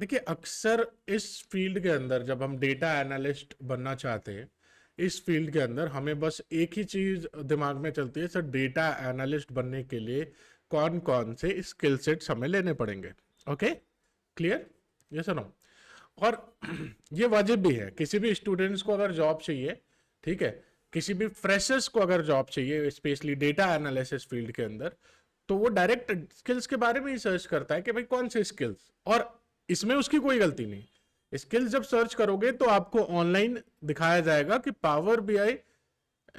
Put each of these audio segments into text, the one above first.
देखिए, अक्सर इस फील्ड के अंदर जब हम डेटा एनालिस्ट बनना चाहते हैं, इस फील्ड के अंदर हमें बस एक ही चीज दिमाग में चलती है सर, डेटा एनालिस्ट बनने के लिए कौन कौन से स्किल सेट्स हमें लेने पड़ेंगे। ओके, क्लियर, ये सुनो। और ये वाजिब भी है, किसी भी स्टूडेंट्स को अगर जॉब चाहिए, ठीक है, किसी भी फ्रेशर्स को अगर जॉब चाहिए स्पेशली डेटा एनालिसिस फील्ड के अंदर, तो वो डायरेक्ट स्किल्स के बारे में ही सर्च करता है कि भाई कौन से स्किल्स, और इसमें उसकी कोई गलती नहीं। स्किल्स जब सर्च करोगे तो आपको ऑनलाइन दिखाया जाएगा कि power BI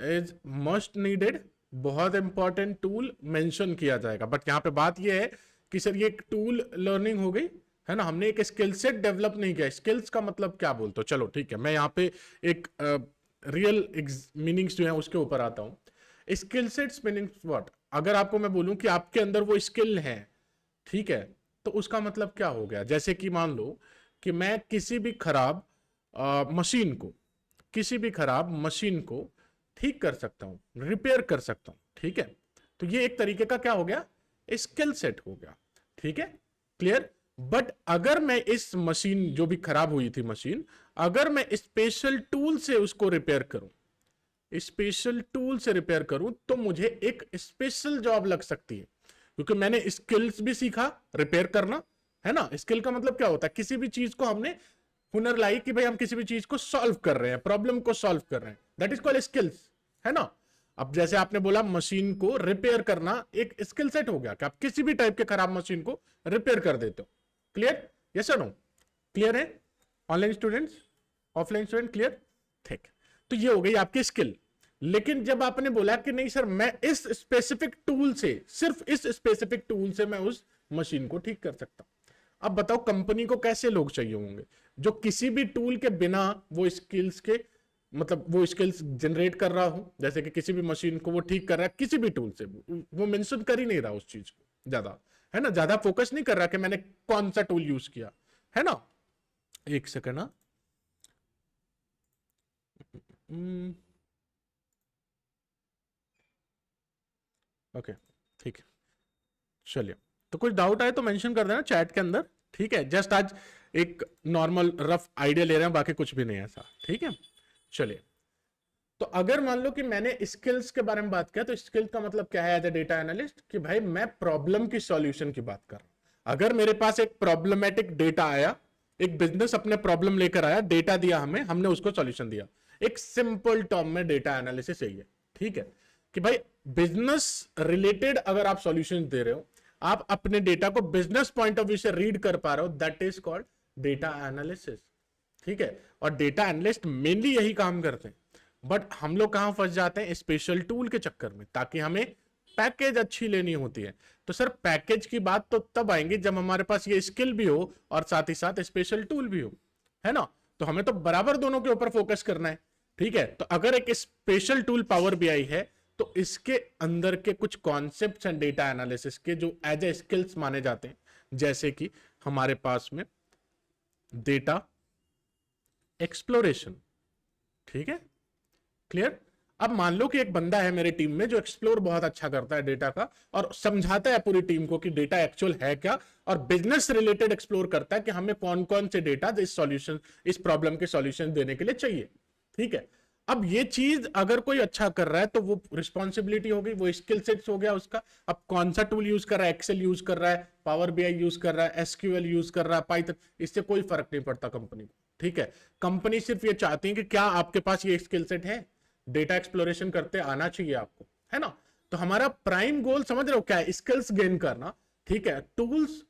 is must needed, बहुत इंपॉर्टेंट टूल मेंशन किया जाएगा। बट यहां पे बात यह है कि सर ये एक टूल लर्निंग हो गई है ना, हमने एक स्किल सेट डेवलप नहीं किया। स्किल्स का मतलब क्या बोलते हो, चलो ठीक है, मैं यहाँ पे एक रियल मीनिंग्स जो है उसके ऊपर आता हूं। स्किल सेट्स मीनिंग्स व्हाट, अगर आपको मैं बोलूं कि आपके अंदर वो स्किल है, ठीक है, तो उसका मतलब क्या हो गया। जैसे कि मान लो कि मैं किसी भी खराब मशीन को, किसी भी खराब मशीन को ठीक कर सकता हूं, रिपेयर कर सकता हूं, ठीक है, तो ये एक तरीके का क्या हो गया, स्किल सेट हो गया। ठीक है, क्लियर। बट अगर मैं इस मशीन जो भी खराब हुई थी मशीन, अगर मैं स्पेशल टूल से उसको रिपेयर करूं, स्पेशल टूल से रिपेयर करूं, तो मुझे एक स्पेशल जॉब लग सकती है, क्योंकि मैंने स्किल्स भी सीखा रिपेयर करना, है ना। स्किल का मतलब क्या होता है, किसी भी चीज को हमने हुनर लाई कि भाई हम किसी भी चीज को सॉल्व कर रहे हैं, प्रॉब्लम को सॉल्व कर रहे हैं, दैट इज कॉल्ड स्किल्स, है ना। अब जैसे आपने बोला मशीन को रिपेयर करना एक स्किल सेट हो गया कि आप किसी भी टाइप के खराब मशीन को रिपेयर कर देते हो। क्लियर, यस और नो, क्लियर है online students, offline student, clear, ठीक। तो ये हो गई आपकी स्किल। लेकिन जब आपने बोला कि नहीं सर मैं इस स्पेसिफिक टूल से, सिर्फ इस स्पेसिफिक टूल से मैं उस मशीन को ठीक कर सकता हूं, अब बताओ कंपनी को कैसे लोग चाहिए होंगे जो किसी भी टूल के बिना वो स्किल्स के, मतलब वो स्किल्स जनरेट कर रहा हूं, जैसे कि किसी भी मशीन को वो ठीक कर रहा है किसी भी टूल से, वो मेंशन कर ही नहीं रहा उस चीज को ज्यादा, है ना, ज्यादा फोकस नहीं कर रहा कि मैंने कौन सा टूल यूज किया, है ना। एक सेकंड ना, ओके, ठीक है, चलिए। तो कुछ डाउट आए तो मेंशन कर देना चैट के अंदर, ठीक है। जस्ट आज एक नॉर्मल रफ आइडिया ले रहे हैं, बाकी कुछ भी नहीं है ऐसा, ठीक है। चलिए, तो अगर मान लो कि मैंने स्किल्स के बारे में बात किया, तो स्किल का मतलब क्या है एज ए डेटा एनालिस्ट, कि भाई मैं प्रॉब्लम की सॉल्यूशन की बात कर रहा हूं। अगर मेरे पास एक प्रॉब्लमेटिक डेटा आया, एक बिजनेस अपने प्रॉब्लम लेकर आया, डेटा दिया हमें, हमने उसको सॉल्यूशन दिया, एक सिंपल टर्म में डेटा एनालिसिस यही है, ठीक है। कि भाई बिजनेस रिलेटेड अगर आप सॉल्यूशन दे रहे हो, आप अपने डेटा को बिजनेस पॉइंट ऑफ व्यू से रीड कर पा रहे हो, that is called data analysis, ठीक है। और डेटा एनालिस्ट मेनली यही काम करते हैं। बट हम लोग कहां फंस जाते हैं, स्पेशल टूल के चक्कर में, ताकि हमें पैकेज अच्छी लेनी होती है। तो सर पैकेज की बात तो तब आएंगे जब हमारे पास ये स्किल भी हो और साथ ही साथ स्पेशल टूल भी हो, है ना। तो हमें तो बराबर दोनों के ऊपर फोकस करना है, ठीक है। तो अगर एक स्पेशल टूल पावर बीआई है, तो इसके अंदर के कुछ कॉन्सेप्ट्स एंड डेटा एनालिसिस के जो एज ए स्किल्स माने जाते हैं, जैसे कि हमारे पास में डेटा एक्सप्लोरेशन, ठीक है, क्लियर। अब मान लो कि एक बंदा है मेरी टीम में जो एक्सप्लोर बहुत अच्छा करता है डेटा का, और समझाता है पूरी टीम को कि डेटा एक्चुअल है क्या, और बिजनेस रिलेटेड एक्सप्लोर करता है कि हमें कौन कौन से डेटा इस सॉल्यूशन, इस प्रॉब्लम के सॉल्यूशन देने के लिए चाहिए, ठीक है। अब ये चीज अगर कोई अच्छा कर रहा है तो वो रिस्पॉन्सिबिलिटी हो गई, वो स्किल सेट्स हो गया उसका। अब कौन सा टूल यूज कर रहा है, एक्सेल यूज कर रहा है, पावर बीआई यूज कर रहा है, एसक्यूएल यूज कर रहा है, पाइथन, इससे कोई फर्क नहीं पड़ता कंपनी को, ठीक है। कंपनी सिर्फ ये चाहती है कि क्या आपके पास ये स्किल सेट है, डेटा एक्सप्लोरेशन करते आना चाहिए आपको, है ना। तो हमारा प्राइम गोल समझ रहे हो क्या है, स्किल्स गेन करना, ठीक है। Tools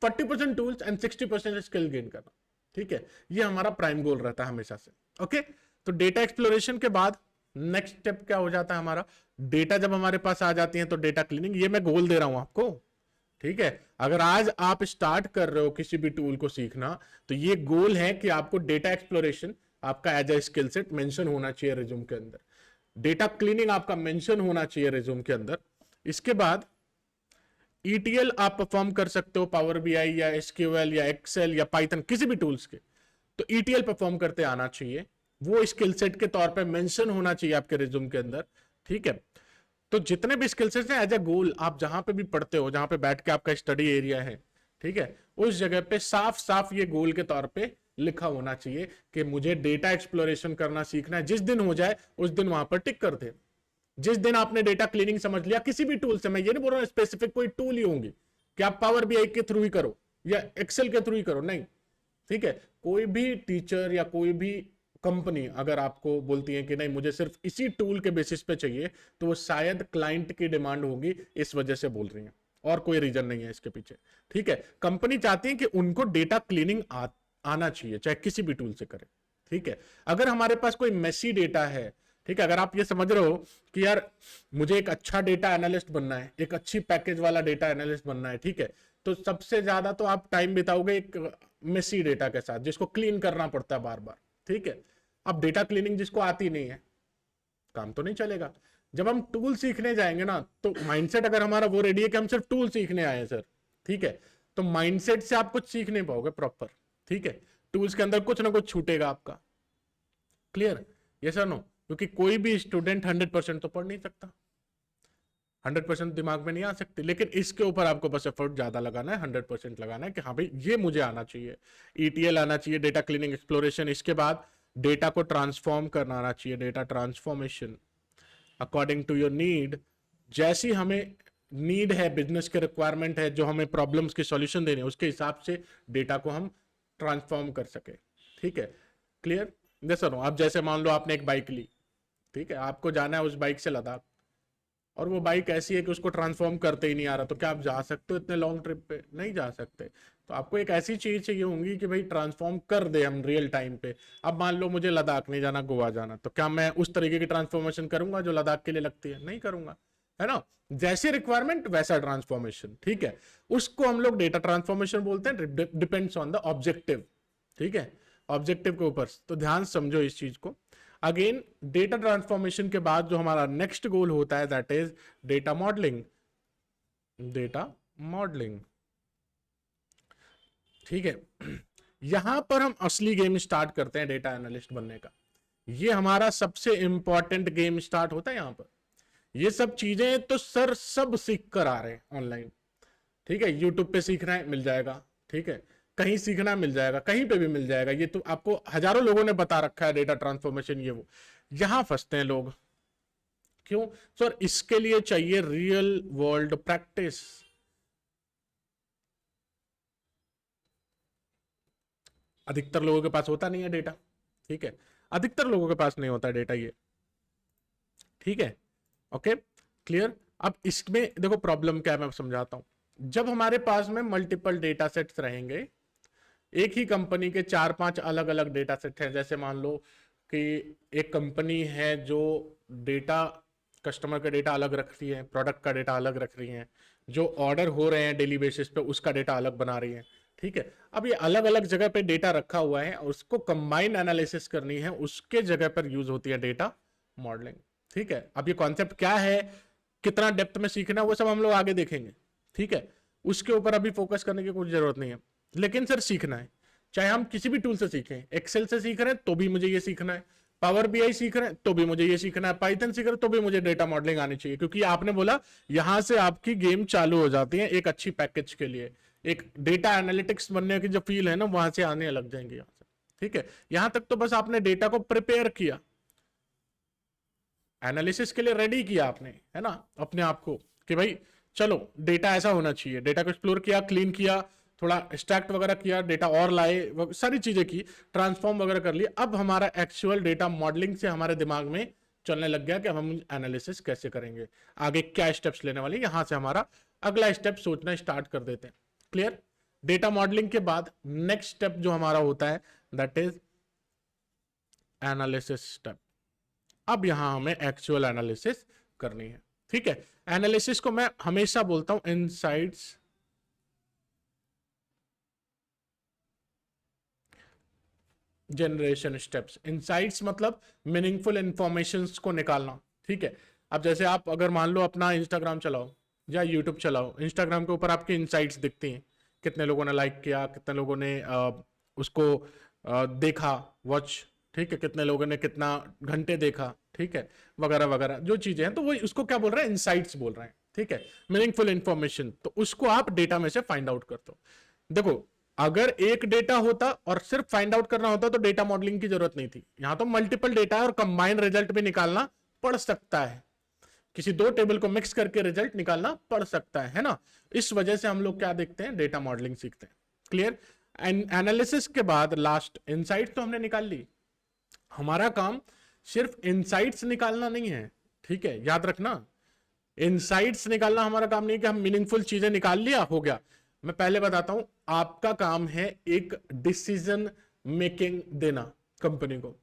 40% tools and 60% skill gain करना, ठीक है। ये हमारा प्राइम गोल रहता है हमेशा से, ओके। तो डेटा एक्सप्लोरेशन के बाद नेक्स्ट स्टेप क्या हो जाता है हमारा, डेटा जब हमारे पास आ जाती है तो डेटा क्लीनिंग, ये मैं गोल दे रहा हूं आपको, ठीक है। अगर आज आप स्टार्ट कर रहे हो किसी भी टूल को सीखना, तो ये गोल है कि आपको डेटा एक्सप्लोरेशन आपका as a skill set mention होना चाहिए रिज्यूम के अंदर, डेटा क्लीनिंग आपका मेंशन होना चाहिए रिज्यूम के अंदर। इसके बाद ईटीएल आप परफॉर्म कर सकते हो पावर बीआई या एसक्यूएल या एक्सेल या पाइथन किसी भी टूल्स के, तो ईटीएल परफॉर्म करते आना चाहिए, वो स्किल सेट के तौर पे मेंशन होना चाहिए आपके रिज्यूम के अंदर, ठीक है। तो जितने भी स्किल सेट्स हैं एज ए गोल, आप जहां पे भी पढ़ते हो, जहां पे बैठ के आपका स्टडी एरिया है, ठीक है, उस जगह पे साफ साफ ये गोल के तौर पे लिखा होना चाहिए कि मुझे डेटा एक्सप्लोरेशन करना सीखना है। जिस दिन हो जाए उस दिन वहां पर टिक कर दे। जिस दिन आपने डेटा क्लीनिंग समझ लिया किसी भी टूल से, मैं ये नहीं बोल रहा स्पेसिफिक कोई टूल ही होंगी कि आप पावर बीआई के थ्रू ही करो या एक्सेल के थ्रू ही करो, नहीं, ठीक है, कोई भी टीचर या कोई भी कंपनी अगर आपको बोलती है कि नहीं मुझे सिर्फ इसी टूल के बेसिस पे चाहिए, तो वो शायद क्लाइंट की डिमांड होगी, इस वजह से बोल रही है, और कोई रीजन नहीं है इसके पीछे। ठीक है, कंपनी चाहती है कि उनको डेटा क्लीनिंग आना चाहिए, चाहे किसी भी टूल से करे। ठीक है, अगर हमारे पास कोई मेसी डेटा है, ठीक है, अगर आप ये समझ रहे हो कि यार मुझे एक अच्छा डेटा एनालिस्ट बनना है, एक अच्छी पैकेज वाला डेटा एनालिस्ट बनना है, ठीक है, तो सबसे ज्यादा तो आप टाइम बिताओगे एक मेसी डेटा के साथ जिसको क्लीन करना पड़ता है बार बार। ठीक है, अब डेटा क्लीनिंग जिसको आती नहीं है, काम तो नहीं चलेगा। जब हम टूल सीखने जाएंगे ना, तो माइंडसेट अगर हमारा वो रेडी है कि हम सिर्फ टूल सीखने आए हैं सर, ठीक है, तो माइंडसेट से आप कुछ सीख नहीं पाओगे प्रॉपर। ठीक है, टूल्स के अंदर कुछ ना कुछ छूटेगा आपका। क्लियर? ये सर नो? क्योंकि कोई भी स्टूडेंट 100% तो पढ़ नहीं सकता, 100% दिमाग में नहीं आ सकती, लेकिन इसके ऊपर आपको बस एफर्ट ज्यादा लगाना है, 100% लगाना है कि हाँ भाई ये मुझे आना चाहिए, ईटीएल आना चाहिए, डेटा क्लीनिंग एक्सप्लोरेशन, इसके बाद डेटा को ट्रांसफॉर्म करना आना चाहिए, data transformation according to your need. जैसी हमें नीड है, बिजनेस के रिक्वायरमेंट है, जो हमें प्रॉब्लम्स के सॉल्यूशन देने, उसके हिसाब से डेटा को हम ट्रांसफॉर्म कर सके। ठीक है, क्लियर? जैसा आप जैसे मान लो आपने एक बाइक ली, ठीक है, आपको जाना है उस बाइक से लद्दाख, और वो बाइक ऐसी है कि उसको ट्रांसफॉर्म करते ही नहीं आ रहा, तो क्या आप जा सकते हो इतने लॉन्ग ट्रिप पे? नहीं जा सकते। तो आपको एक ऐसी चीज चाहिए होंगी कि भाई ट्रांसफॉर्म कर दे हम रियल टाइम पे। अब मान लो मुझे लद्दाख नहीं जाना, गोवा जाना, तो क्या मैं उस तरीके की ट्रांसफॉर्मेशन करूंगा जो लद्दाख के लिए लगती है? नहीं करूंगा, है ना? जैसी रिक्वायरमेंट वैसा ट्रांसफॉर्मेशन। ठीक है, उसको हम लोग डेटा ट्रांसफॉर्मेशन बोलते हैं, डिपेंड्स ऑन द ऑब्जेक्टिव। ठीक है, ऑब्जेक्टिव के ऊपर, तो ध्यान समझो इस चीज को। अगेन डेटा ट्रांसफॉर्मेशन के बाद जो हमारा नेक्स्ट गोल होता है that is data modelling. Data modelling, ठीक है, यहां पर हम असली गेम स्टार्ट करते हैं डेटा एनालिस्ट बनने का। ये हमारा सबसे इंपॉर्टेंट गेम स्टार्ट होता है यहां पर। ये सब चीजें तो सर सब सीख कर आ रहे हैं ऑनलाइन। ठीक है, यूट्यूब पे सीखना है मिल जाएगा, ठीक है, कहीं सीखना मिल जाएगा, कहीं पे भी मिल जाएगा, ये तो आपको हजारों लोगों ने बता रखा है डेटा ट्रांसफॉर्मेशन ये वो। यहां फंसते हैं लोग, क्यों सर? इसके लिए चाहिए रियल वर्ल्ड प्रैक्टिस। अधिकतर लोगों के पास होता नहीं है डेटा। ठीक है, अधिकतर लोगों के पास नहीं होता डेटा ये। ठीक है, ओके, क्लियर? अब इसमें देखो प्रॉब्लम क्या है, मैं समझाता हूं। जब हमारे पास में मल्टीपल डेटा सेट्स रहेंगे, एक ही कंपनी के 4-5 अलग अलग डेटा सेट हैं, जैसे मान लो कि एक कंपनी है जो डेटा, कस्टमर का डेटा अलग रख रही है, प्रोडक्ट का डेटा अलग रख रही है, जो ऑर्डर हो रहे हैं डेली बेसिस पे उसका डेटा अलग बना रही है। ठीक है, अब ये अलग अलग जगह पे डेटा रखा हुआ है, उसको कंबाइन एनालिसिस करनी है, उसके जगह पर यूज होती है डेटा मॉडलिंग। ठीक है, अब ये कॉन्सेप्ट क्या है, कितना डेप्थ में सीखना, वो सब हम लोग आगे देखेंगे। ठीक है, उसके ऊपर अभी फोकस करने की कोई जरूरत नहीं है, लेकिन सर सीखना है। चाहे हम किसी भी टूल से सीखें, एक्सेल से सीख रहे हैं तो भी मुझे ये सीखना है, पावर बीआई सीख रहे हैं तो भी मुझे ये सीखना है, पाइथन सीख रहे हैं तो भी मुझे डेटा मॉडलिंग आनी चाहिए, क्योंकि आपने बोला यहां से आपकी गेम चालू हो जाती है एक अच्छी पैकेज के लिए। एक डेटा एनालिटिक्स बनने की जो फील है ना, वहां से आने लग जाएंगे यहां से। ठीक है, यहां तक तो बस आपने डेटा को प्रिपेयर किया, एनालिसिस के लिए रेडी किया आपने, है ना, अपने आप को कि भाई चलो डेटा ऐसा होना चाहिए, डेटा को एक्सप्लोर किया, क्लीन किया, थोड़ा एक्सट्रैक्ट वगैरह किया, डेटा और लाए, सारी चीजें की, ट्रांसफॉर्म वगैरह कर लिया। अब हमारा एक्चुअल डेटा मॉडलिंग से हमारे दिमाग में चलने लग गया कि हम एनालिसिस कैसे करेंगे, आगे क्या स्टेप्स लेने वाले, यहां से हमारा अगला स्टेप सोचना स्टार्ट कर देते हैं। क्लियर? डेटा मॉडलिंग के बाद नेक्स्ट स्टेप जो हमारा होता है दैट इज एनालिसिस स्टेप। अब यहां हमें एक्चुअल एनालिसिस करनी है। ठीक है, एनालिसिस को मैं हमेशा बोलता हूं इनसाइट्स जनरेशन स्टेप्स। इनसाइट्स मतलब मीनिंगफुल इंफॉर्मेशन को निकालना। ठीक है, अब जैसे आप अगर मान लो अपना इंस्टाग्राम चलाओ या यूट्यूब चलाओ, इंस्टाग्राम के ऊपर आपकी इनसाइट्स दिखती हैं, कितने लोगों ने लाइक किया, कितने लोगों ने उसको देखा, वॉच, ठीक है, कितने लोगों ने कितना घंटे देखा, ठीक है, वगैरह वगैरह जो चीजें हैं, तो वो उसको क्या बोल रहे हैं, इनसाइट्स बोल रहे हैं। ठीक है, मीनिंगफुल इंफॉर्मेशन, तो उसको आप डेटा में से फाइंड आउट करते हो। देखो, अगर एक डेटा होता और सिर्फ फाइंड आउट करना होता तो डेटा मॉडलिंग की जरूरत नहीं थी। यहां तो मल्टीपल डेटा है और कंबाइन रिजल्ट भी निकालना पड़ सकता है, किसी दो टेबल को मिक्स करके रिजल्ट निकालना पड़ सकता है ना। इस वजह से हम लोग क्या देखते हैं, डेटा मॉडलिंग सीखते हैं। क्लियर। एनालिसिस के बाद लास्ट इनसाइट तो हमने निकाल ली। हमारा काम सिर्फ इनसाइट्स निकालना नहीं है, ठीक है, याद रखना। इनसाइट्स निकालना हमारा काम नहीं है कि हम मीनिंगफुल चीजें निकाल लिया हो गया। मैं पहले बताता हूं, आपका काम है एक डिसीजन मेकिंग देना कंपनी को।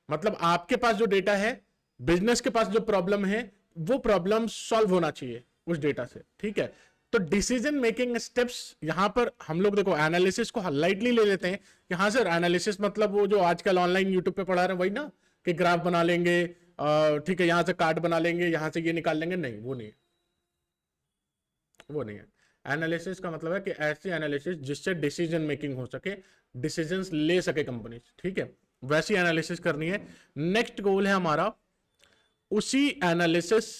मतलब आपके पास जो डेटा है, बिजनेस के पास जो प्रॉब्लम है, वो प्रॉब्लम सॉल्व होना चाहिए उस डेटा से, ठीक है। तो डिसीजन मेकिंग स्टेप्स यहां पर हम लोग देखो एनालिसिस को लाइटली ले लेते हैं कि हाँ सर एनालिसिस मतलब वो जो आजकल ऑनलाइन यूट्यूब पे पढ़ा रहे हैं वही ना, कि ग्राफ बना लेंगे, ठीक है, यहां से कार्ड बना लेंगे, यहां से ये निकाल लेंगे। नहीं, वो नहीं है, वो नहीं है। एनालिसिस का मतलब है कि ऐसी एनालिसिस जिससे डिसीजन मेकिंग हो सके, डिसीजंस ले सके कंपनी, ठीक है, वैसी एनालिसिस करनी है। नेक्स्ट गोल है हमारा उसी एनालिसिस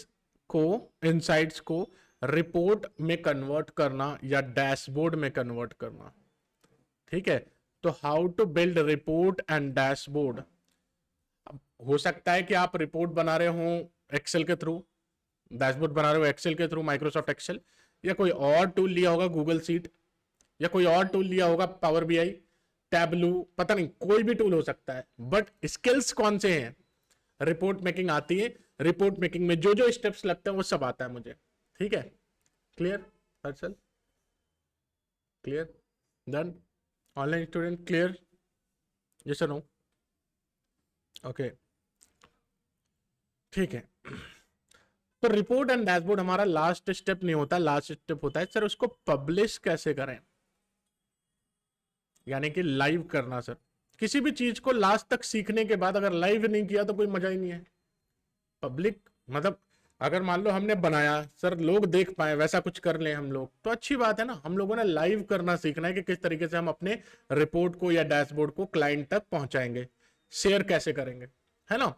को, इनसाइट्स को रिपोर्ट में कन्वर्ट करना या डैशबोर्ड में कन्वर्ट करना, ठीक है। तो how to build report and dashboard. हो सकता है कि आप रिपोर्ट बना रहे हो एक्सेल के थ्रू, डैशबोर्ड बना रहे हो एक्सेल के थ्रू, माइक्रोसॉफ्ट एक्सेल, या कोई और टूल लिया होगा गूगल सीट, या कोई और टूल लिया होगा पावर बीआई, टैबलू, पता नहीं, कोई भी टूल हो सकता है। बट स्किल्स कौन से हैं, रिपोर्ट मेकिंग आती है। रिपोर्ट मेकिंग में जो जो स्टेप्स लगते हैं वो सब आता है मुझे, ठीक है। Clear Harshal? Clear? Done? Online student clear? Yes और नो? ओके, ठीक है। तो रिपोर्ट एंड डैशबोर्ड हमारा लास्ट स्टेप नहीं होता, लास्ट स्टेप होता है सर उसको पब्लिश कैसे करें, यानी कि लाइव करना। सर किसी भी चीज को लास्ट तक सीखने के बाद अगर लाइव नहीं किया तो कोई मजा ही नहीं है। पब्लिक मतलब अगर मान लो हमने बनाया, सर लोग देख पाए, वैसा कुछ कर लें हम लोग तो अच्छी बात है ना। हम लोगों ने लाइव करना सीखना है कि किस तरीके से हम अपने रिपोर्ट को या डैशबोर्ड को क्लाइंट तक पहुंचाएंगे, शेयर कैसे करेंगे, है ना।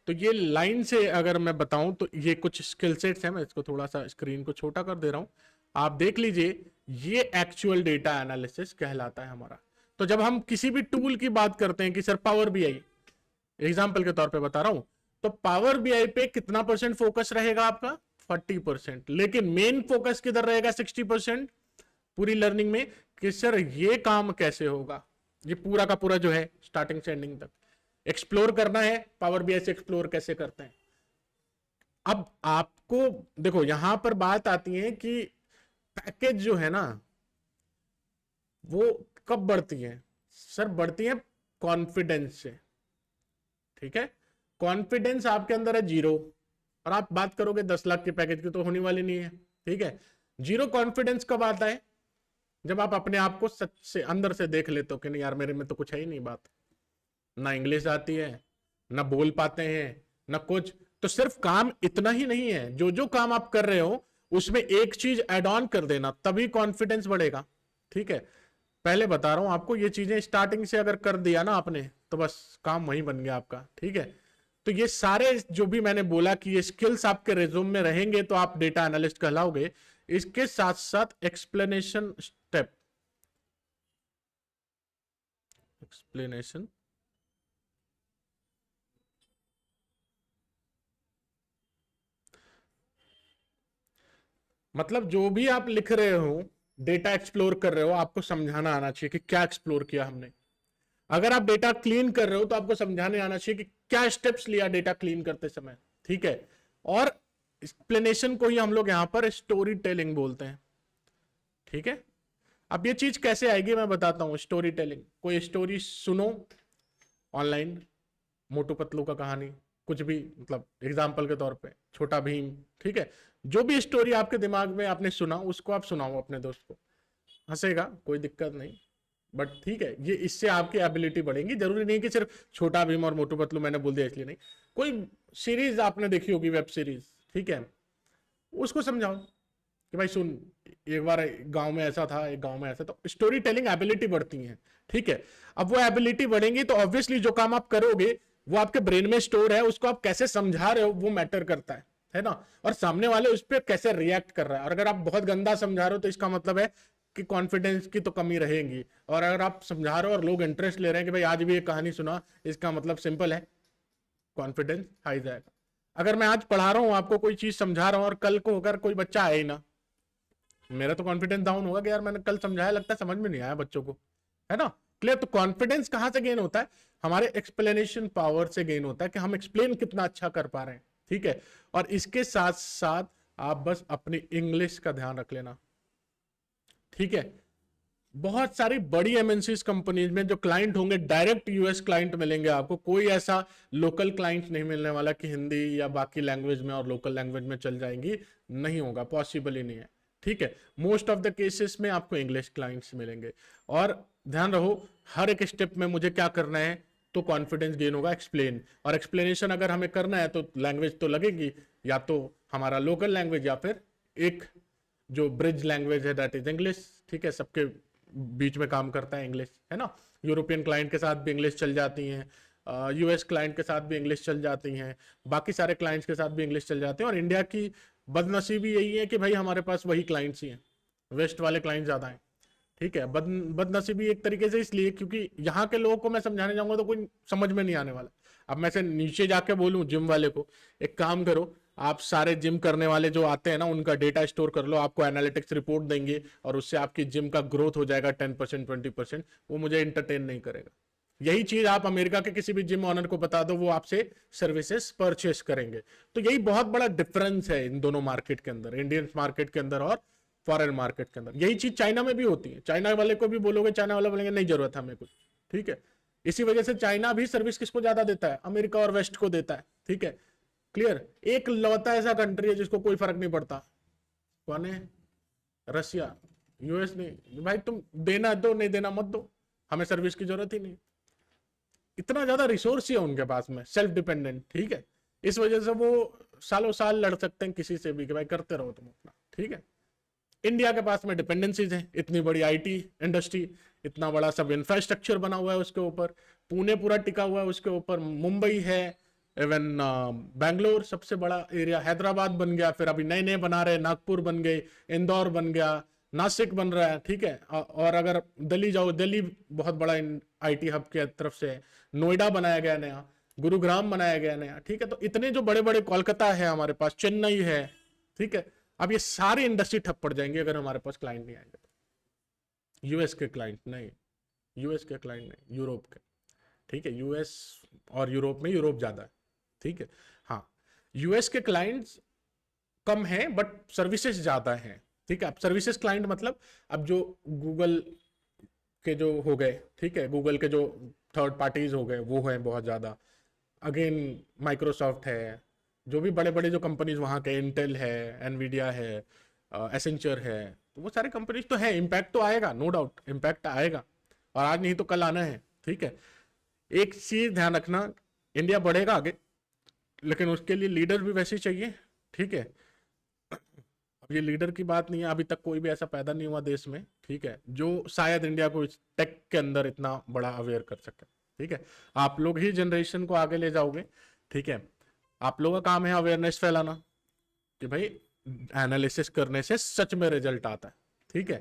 तो ये लाइन से अगर मैं बताऊं तो ये कुछ स्किल सेट्स हैं। मैं इसको थोड़ा सा स्क्रीन को छोटा कर दे रहा हूं, आप देख लीजिए। ये एक्चुअल डेटा एनालिसिस कहलाता है हमारा। तो जब हम किसी भी टूल की बात करते हैं कि सर पावर बीआई, एग्जाम्पल के तौर पे बता रहा हूं, तो पावर बीआई पे कितना परसेंट फोकस रहेगा आपका, 40%। लेकिन मेन फोकस किधर रहेगा, 60% पूरी लर्निंग में, कि सर ये काम कैसे होगा, ये पूरा का पूरा जो है स्टार्टिंग से एंडिंग तक एक्सप्लोर करना है। पावर बीआई से एक्सप्लोर कैसे करते हैं। अब आपको देखो यहां पर बात आती है कि पैकेज जो है ना वो कब बढ़ती है, सर बढ़ती है कॉन्फिडेंस से, ठीक है। कॉन्फिडेंस आपके अंदर है जीरो, और आप बात करोगे 10 लाख के पैकेज की तो होने वाली नहीं है, ठीक है। जीरो कॉन्फिडेंस कब आता है, जब आप अपने आप को सच से अंदर से देख लेते हो कि नहीं यार मेरे में तो कुछ है ही नहीं, बात ना इंग्लिश आती है, ना बोल पाते हैं, ना कुछ। तो सिर्फ काम इतना ही नहीं है, जो जो काम आप कर रहे हो उसमें एक चीज ऐड ऑन कर देना, तभी कॉन्फिडेंस बढ़ेगा, ठीक है। पहले बता रहा हूं आपको, ये चीजें स्टार्टिंग से अगर कर दिया ना आपने तो बस काम वहीं बन गया आपका, ठीक है। तो ये सारे जो भी मैंने बोला कि ये स्किल्स आपके रिज्यूम में रहेंगे तो आप डेटा एनालिस्ट कहलाओगे। इसके साथ साथ एक्सप्लेनेशन स्टेप, एक्सप्लेनेशन मतलब जो भी आप लिख रहे हो, डेटा एक्सप्लोर कर रहे हो, आपको समझाना आना चाहिए कि क्या एक्सप्लोर किया हमने। अगर आप डेटा क्लीन कर रहे हो तो आपको समझाने आना चाहिए कि क्या स्टेप्स लिया डेटा क्लीन करते समय, ठीक है। और एक्सप्लेनेशन को ही हम लोग यहां पर स्टोरी टेलिंग बोलते हैं, ठीक है। अब ये चीज कैसे आएगी मैं बताता हूं। स्टोरी टेलिंग, कोई स्टोरी सुनो ऑनलाइन, मोटू पतलू का कहानी, कुछ भी, मतलब एग्जाम्पल के तौर पे छोटा भीम, ठीक है। जो भी स्टोरी आपके दिमाग में आपने सुना उसको आप सुनाओ अपने दोस्त को, हंसेगा, कोई दिक्कत नहीं, बट ठीक है, ये इससे आपकी एबिलिटी बढ़ेगी। जरूरी नहीं कि सिर्फ छोटा भीम और मोटू पतलू मैंने बोल दिया इसलिए नहीं। कोई सीरीज आपने देखी होगी, वेब सीरीज, ठीक है, उसको समझाओ कि भाई सुन, एक बार गांव में ऐसा था, एक गांव में ऐसा। तो स्टोरी टेलिंग एबिलिटी बढ़ती है, ठीक है। अब वो एबिलिटी बढ़ेंगी तो ऑब्वियसली जो काम आप करोगे वो आपके ब्रेन में स्टोर है, उसको आप कैसे समझा रहे हो वो मैटर करता है ना। और सामने वाले उस पर कैसे रिएक्ट कर रहा है। और अगर आप बहुत गंदा समझा रहे हो तो इसका मतलब है कि कॉन्फिडेंस की तो कमी रहेगी। और अगर आप समझा रहे हो और लोग इंटरेस्ट ले रहे हैं कि भाई आज भी एक कहानी सुना, इसका मतलब सिंपल है, कॉन्फिडेंस हाई जाएगा। अगर मैं आज पढ़ा रहा हूं आपको, कोई चीज समझा रहा हूं और कल को अगर कोई बच्चा आया ही ना, मेरा तो कॉन्फिडेंस डाउन होगा कि यार मैंने कल समझाया, लगता है समझ में नहीं आया बच्चों को, है ना। क्लियर। तो कॉन्फिडेंस कहां से गेन होता है? हमारे एक्सप्लेनेशन पावर से गेन होता है कि हम एक्सप्लेन कितना अच्छा कर पा रहे हैं, ठीक है। और इसके साथ साथ आप बस अपनी इंग्लिश का ध्यान रख लेना, ठीक है। बहुत सारी बड़ी एमएनसीज कंपनीज में जो क्लाइंट होंगे, डायरेक्ट यूएस क्लाइंट मिलेंगे आपको, कोई ऐसा लोकल क्लाइंट नहीं मिलने वाला कि हिंदी या बाकी लैंग्वेज में और लोकल लैंग्वेज में चल जाएंगी, नहीं होगा, पॉसिबल ही नहीं है, ठीक है। मोस्ट ऑफ द केसेस में आपको इंग्लिश क्लाइंट्स मिलेंगे। और ध्यान रहो, हर एक स्टेप में मुझे क्या करना है, तो कॉन्फिडेंस गेन होगा, एक्सप्लेन। और एक्सप्लेनेशन अगर हमें करना है तो लैंग्वेज तो लगेगी, या तो हमारा लोकल लैंग्वेज या फिर एक जो ब्रिज लैंग्वेज है दैट इज इंग्लिश, ठीक है। सबके बीच में काम करता है इंग्लिश, है ना। यूरोपियन क्लाइंट के साथ भी इंग्लिश चल जाती हैं, यूएस क्लाइंट के साथ भी इंग्लिश चल जाती हैं, बाकी सारे क्लाइंट्स के साथ भी इंग्लिश चल जाते हैं। और इंडिया की बदनसीबी यही है कि भाई हमारे पास वही क्लाइंट्स ही हैं, वेस्ट वाले क्लाइंट ज्यादा हैं, ठीक है। बदनसीबी एक तरीके से इसलिए क्योंकि यहाँ के लोगों को मैं समझाने जाऊंगा तो कोई समझ में नहीं आने वाला। अब मैं से नीचे जाके बोलूं जिम वाले को, एक काम करो, आप सारे जिम करने वाले जो आते हैं ना उनका डेटा स्टोर कर लो, आपको एनालिटिक्स रिपोर्ट देंगे और उससे आपकी जिम का ग्रोथ हो जाएगा 10% 20%, वो मुझे इंटरटेन नहीं करेगा। यही चीज आप अमेरिका के किसी भी जिम ऑनर को बता दो, वो आपसे सर्विसेज परचेस करेंगे। तो यही बहुत बड़ा डिफरेंस है इन दोनों मार्केट के अंदर, इंडियन मार्केट के अंदर और फॉरेन मार्केट के अंदर। यही चीज चाइना में भी होती है, चाइना वाले को भी बोलोगे, चाइना वाले बोलेंगे नहीं जरूरत हमें कुछ, ठीक है। इसी वजह से चाइना भी सर्विस किसको ज्यादा देता है? अमेरिका और वेस्ट को देता है, ठीक है। क्लियर। एक लौता ऐसा कंट्री है जिसको कोई फर्क नहीं पड़ता, कौन है? रशिया, यूएस नहीं। भाई तुम देना दो, नहीं देना मत दो, हमें सर्विस की जरूरत ही नहीं। इतना ज्यादा रिसोर्स ही है उनके पास में, सेल्फ डिपेंडेंट, ठीक है। इस वजह से वो सालों साल लड़ सकते हैं किसी से भी कि भाई करते रहो तुम अपना, ठीक है। इंडिया के पास में डिपेंडेंसीज हैं, इतनी बड़ी आईटी इंडस्ट्री, इतना बड़ा सब इंफ्रास्ट्रक्चर बना हुआ है उसके ऊपर, पुणे पूरा टिका हुआ है उसके ऊपर, मुंबई है, इवन बैंगलोर सबसे बड़ा एरिया, हैदराबाद बन गया, फिर अभी नए नए बना रहे, नागपुर बन गए, इंदौर बन गया, नासिक बन रहा है, ठीक है। और अगर दिल्ली जाओ, दिल्ली बहुत बड़ा आईटी हब के तरफ से, नोएडा बनाया गया नया, गुरुग्राम बनाया गया नया, ठीक है। तो इतने जो बड़े बड़े, कोलकाता है हमारे पास, चेन्नई है, ठीक है। अब ये सारी इंडस्ट्री ठप पड़ जाएंगे अगर हमारे पास क्लाइंट नहीं आएंगे तो। यूएस के क्लाइंट नहीं, यूएस के क्लाइंट नहीं, यूरोप के, ठीक है। यूएस और यूरोप में यूरोप ज्यादा है, ठीक है। हाँ, यूएस के क्लाइंट्स कम हैं बट सर्विसेज ज्यादा हैं, ठीक है। अब सर्विसेज क्लाइंट मतलब अब जो गूगल के जो हो गए, ठीक है, गूगल के जो थर्ड पार्टीज हो गए वो हैं बहुत ज्यादा, अगेन माइक्रोसॉफ्ट है, जो भी बड़े बड़े जो कंपनीज वहाँ के, इंटेल है, एनवीडिया है, एसेंचर है, तो वो सारे कंपनीज तो है। इम्पैक्ट तो आएगा, नो डाउट इम्पैक्ट आएगा, और आज नहीं तो कल आना है, ठीक है। एक चीज ध्यान रखना, इंडिया बढ़ेगा आगे, लेकिन उसके लिए लीडर भी वैसे ही चाहिए, ठीक है। अब ये लीडर की बात नहीं है, अभी तक कोई भी ऐसा पैदा नहीं हुआ देश में, ठीक है, जो शायद इंडिया को इस टेक के अंदर इतना बड़ा अवेयर कर सके, ठीक है। आप लोग ही जनरेशन को आगे ले जाओगे, ठीक है। आप लोगों का काम है अवेयरनेस फैलाना कि भाई एनालिसिस करने से सच में रिजल्ट आता है, ठीक है।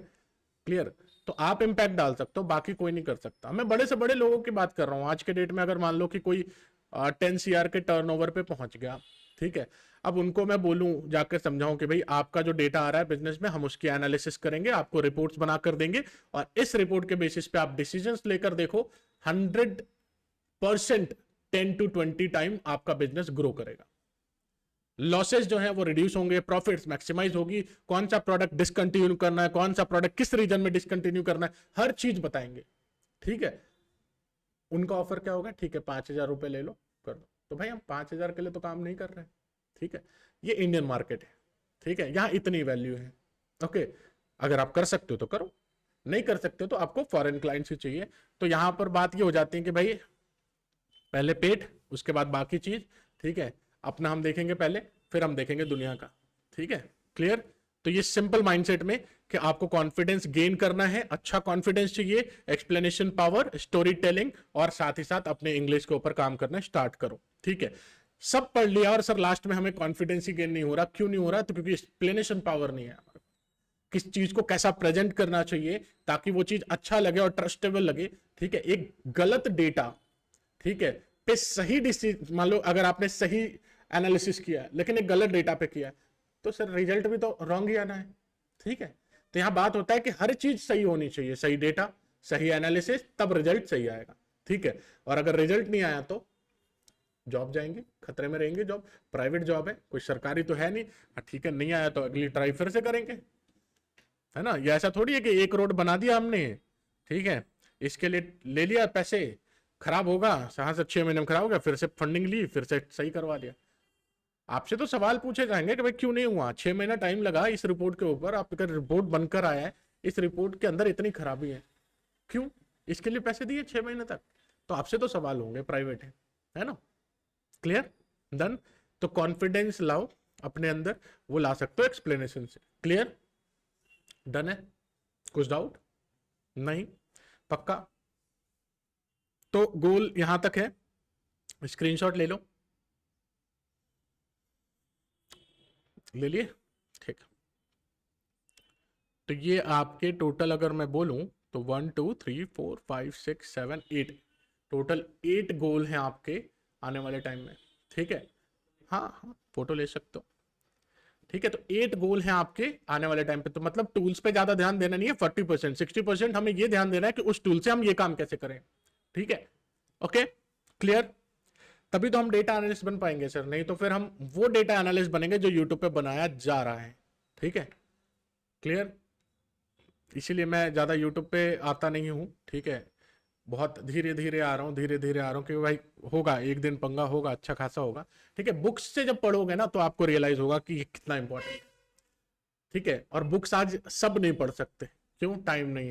क्लियर। तो आप इंपैक्ट डाल सकते हो, बाकी कोई नहीं कर सकता। मैं बड़े से बड़े लोगों की बात कर रहा हूँ आज के डेट में। अगर मान लो कि कोई 10 CR के टर्नओवर पे पहुंच गया, ठीक है, अब उनको मैं बोलूं, जाकर समझाऊं कि भाई आपका जो डेटा आ रहा है बिजनेस में, हम उसकी एनालिसिस करेंगे, आपको रिपोर्ट्स बनाकर देंगे, और इस रिपोर्ट के बेसिस पे आप डिसीजंस लेकर देखो, 100% 10 to 20 टाइम आपका बिजनेस ग्रो करेगा। लॉसेस जो है वो रिड्यूस होंगे, प्रॉफिट्स मैक्सिमाइज होगी, कौन सा प्रोडक्ट डिसकंटिन्यू करना है, कौन सा प्रोडक्ट किस रीजन में डिसकंटिन्यू करना है, हर चीज बताएंगे, ठीक है। उनका ऑफर क्या होगा? ठीक है 5,000 रुपए ले लो, कर दो। तो भाई हम 5,000 के लिए तो काम नहीं कर रहे हैं, ठीक है। ये इंडियन मार्केट है, ठीक है, यहाँ इतनी वैल्यू है, ओके। अगर आप कर सकते हो तो करो, नहीं कर सकते हो तो आपको फॉरेन क्लाइंट्स ही चाहिए। तो यहां पर बात ये हो जाती है कि भाई पहले पेट, उसके बाद बाकी चीज, ठीक है। अपना हम देखेंगे पहले, फिर हम देखेंगे दुनिया का, ठीक है। क्लियर। तो ये सिंपल माइंडसेट में कि आपको कॉन्फिडेंस गेन करना है, अच्छा कॉन्फिडेंस चाहिए, एक्सप्लेनेशन पावर, स्टोरी टेलिंग, और साथ ही साथ अपने इंग्लिश के ऊपर काम करना स्टार्ट करो, ठीक है। सब पढ़ लिया और सर लास्ट में हमें कॉन्फिडेंस ही गेन नहीं हो रहा, क्यों नहीं हो रहा? तो क्योंकि एक्सप्लेनेशन पावर नहीं है, किस चीज को कैसा प्रेजेंट करना चाहिए ताकि वो चीज अच्छा लगे और ट्रस्टेबल लगे। ठीक है, एक गलत डेटा, ठीक है, पे सही डिसीजन, मान लो अगर आपने सही एनालिसिस किया लेकिन एक गलत डेटा पे किया तो सर रिजल्ट भी तो रॉन्ग ही आना है। ठीक है, तो यहां बात होता है कि हर चीज सही होनी चाहिए, सही डेटा, सही एनालिसिस, तब रिजल्ट सही आएगा। ठीक है, और अगर रिजल्ट नहीं आया तो जॉब जाएंगे, खतरे में रहेंगे। जॉब प्राइवेट जॉब है, कोई सरकारी तो है नहीं। ठीक है, नहीं आया तो अगली ट्राई फिर से करेंगे, है ना। ये ऐसा थोड़ी है कि एक रोड बना दिया हमने, ठीक है, इसके लिए ले लिया पैसे, खराब होगा, 6 महीने में खराब हो गया, फिर से फंडिंग ली, फिर से सही करवा दिया। आपसे तो सवाल पूछे जाएंगे कि भाई क्यों नहीं हुआ, 6 महीना टाइम लगा इस रिपोर्ट के ऊपर, आपका रिपोर्ट बनकर आया है, इस रिपोर्ट के अंदर इतनी खराबी है, क्यों, इसके लिए पैसे दिए 6 महीने तक। तो आपसे तो सवाल होंगे, प्राइवेट है ना। Clear, done. तो कॉन्फिडेंस लाओ अपने अंदर, वो ला सकते हो एक्सप्लेनेशन से। क्लियर, डन है, कुछ डाउट नहीं, पक्का। तो गोल यहां तक है, स्क्रीनशॉट ले लो, ले लिए, ठीक। तो ये आपके टोटल अगर मैं बोलूं तो 1 2 3 4 5 6 7 8, टोटल 8 गोल हैं आपके आने वाले टाइम में। ठीक है, हाँ हाँ फोटो ले सकते हो। ठीक है, तो 8 गोल हैं आपके आने वाले टाइम पे। तो मतलब टूल्स पे ज्यादा ध्यान देना नहीं है, 40% 60% हमें ये ध्यान देना है कि उस टूल से हम ये काम कैसे करें। ठीक है, ओके, क्लियर। तभी तो हम डेटा एनालिस्ट बन पाएंगे सर, नहीं तो फिर हम वो डेटा एनालिस्ट बनेंगे जो यूट्यूब पे बनाया जा रहा है। ठीक है, क्लियर। इसीलिए मैं ज्यादा यूट्यूब पे आता नहीं हूँ। ठीक है, बहुत धीरे धीरे आ रहा हूँ, धीरे धीरे आ रहा हूँ, क्योंकि भाई होगा एक दिन पंगा होगा, अच्छा खासा होगा। ठीक है, बुक्स से जब पढ़ोगे ना तो आपको रियलाइज होगा कि ये कितना इंपॉर्टेंट है। ठीक है, और बुक्स आज सब नहीं पढ़ सकते, क्यों, टाइम नहीं